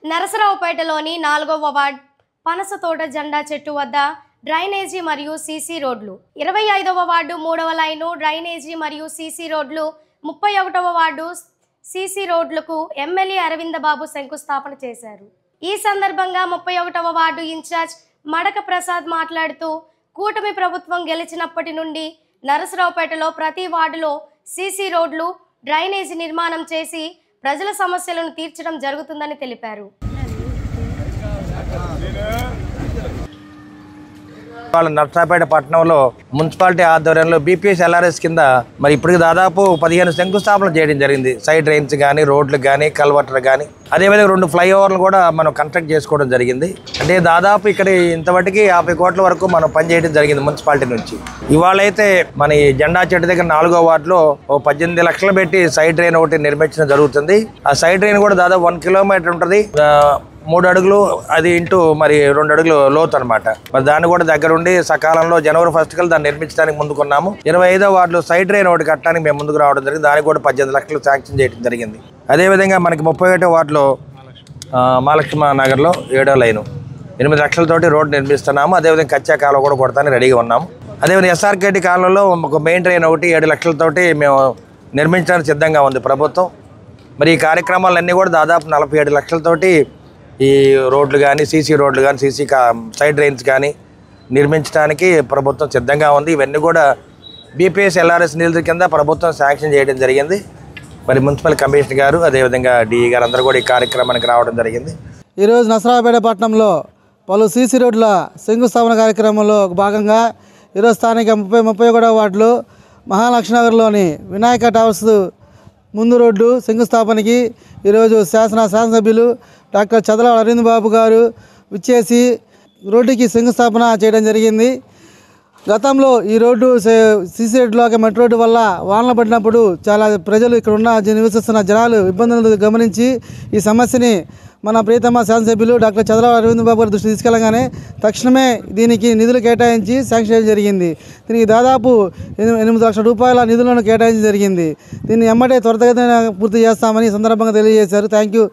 నరసరావుపేటలోని 4వ వార్డ్ పనసతోట జెండా చెట్టు వద్ద డ్రైనేజీ మరియు సీసీ రోడ్లు, 25వ వార్డు 3వ లైను డ్రైనేజీ మరియు సీసీ రోడ్లు, 31వ వార్డు సీసీ రోడ్లకు ఎమ్మెల్యే అరవింద బాబు శంకుస్థాపన చేశారు. ఈ సందర్భంగా 31వ వార్డు ఇన్ఛార్జ్ మడక ప్రసాద్ మాట్లాడుతూ, కూటమి ప్రభుత్వం గెలిచినప్పటి నుండి నరసరావుపేటలో ప్రతి వార్డులో సీసీ రోడ్లు, డ్రైనేజీ నిర్మాణం చేసి ప్రజల సమస్యలను తీర్చడం జరుగుతుందని తెలిపారు. నర్సాపేట పట్టణంలో మున్సిపాలిటీ ఆధ్వర్యంలో బీపీఎస్ ఎల్ఆర్ఎస్ కింద మరి ఇప్పటికి దాదాపు 15 శంకుస్థాపనలు చేయడం జరిగింది. సైడ్ డ్రైన్స్ కానీ, రోడ్లు కానీ, కల్వర్టర్లు కానీ, అదేవిధంగా 2 ఫ్లైఓవర్లు కూడా మనం కన్స్ట్రక్ట్ చేసుకోవడం జరిగింది. అంటే దాదాపు ఇక్కడ ఇంతవరకు 50 కోట్ల వరకు మనం పనిచేయడం జరిగింది మున్సిపాలిటీ నుంచి. ఇవాళ అయితే మన ఈ జెండా చెట్టు దగ్గర 4వ వార్డులో 18 లక్షలు పెట్టి సైడ్ డ్రైన్ ఒకటి నిర్మించడం జరుగుతుంది. ఆ సైడ్ డ్రైన్ కూడా దాదాపు 1 కిలోమీటర్ ఉంటుంది. 3 అడుగులు అది ఇంటూ మరి 2 అడుగులు లోతు అనమాట. మరి దాన్ని కూడా దగ్గరుండి సకాలంలో జనవరి 1 కల్లా దాన్ని నిర్మించడానికి ముందుకున్నాము. 25వ వార్డులో సైడ్ డ్రైన్ ఒకటి కట్టడానికి మేము ముందుకు రావడం జరిగింది. దానికి కూడా 18 లక్షలు శాంక్షన్ చేయడం జరిగింది. అదేవిధంగా మనకి 31వ వార్డులో మహాలక్ష్మ నగర్లో 7వ లైను 8 లక్షలతోటి రోడ్డు నిర్మిస్తున్నాము. అదేవిధంగా కచ్చా కాలువ కూడా కొడతానికి రెడీగా ఉన్నాము. అదేవిధంగా ఎస్ఆర్కేటీ కాలంలో ఒక మెయిన్ డ్రైన్ ఒకటి 7 లక్షలతోటి మేము నిర్మించడానికి సిద్ధంగా ఉంది ప్రభుత్వం. మరి ఈ కార్యక్రమాలన్నీ కూడా దాదాపు 47 లక్షలతోటి ఈ రోడ్లు కానీ, సీసీ రోడ్లు కానీ, సైడ్ డ్రైన్స్ కానీ నిర్మించడానికి ప్రభుత్వం సిద్ధంగా ఉంది. ఇవన్నీ కూడా బీపీఎస్ ఎల్ఆర్ఎస్ నిధుల కింద ప్రభుత్వం శాంక్షన్ చేయడం జరిగింది. మరి మున్సిపల్ కమిషనర్ గారు, అదేవిధంగా డిఈ గారు అందరూ కూడా ఈ కార్యక్రమానికి రావడం జరిగింది. ఈరోజు నరసరావుపేట పట్టణంలో పలు సీసీ రోడ్ల శంకుస్థాపన కార్యక్రమంలో భాగంగా ఈరోజు స్థానిక 31వ వార్డులో మహాలక్ష్మీనగర్లోని వినాయక టవర్స్ ముందు రోడ్డు శంకుస్థాపనకి ఈరోజు శాసనసభ్యులు డాక్టర్ చదలవాడ అరవింద్ బాబు గారు విచ్చేసి రోడ్డుకి శంకుస్థాపన చేయడం జరిగింది. గతంలో ఈ రోడ్డు సీసీ రోడ్డులోకి మట్టి రోడ్డు వల్ల వానలు పడినప్పుడు చాలా ప్రజలు ఇక్కడ ఉన్న నివసిస్తున్న జనాలు ఇబ్బందులు గమనించి ఈ సమస్యని మన ప్రియతమ శాసనసభ్యులు డాక్టర్ చదలవాడ అరవింద్ బాబు గారి దృష్టి తీసుకెళ్ళగానే తక్షణమే దీనికి నిధులు కేటాయించి శాంక్షన్ చేయడం జరిగింది. దీనికి దాదాపు 8 లక్షల రూపాయల నిధులను కేటాయించడం జరిగింది. దీన్ని ఎమ్మటే త్వరితగతిన పూర్తి చేస్తామని ఈ సందర్భంగా తెలియజేశారు. Thank you.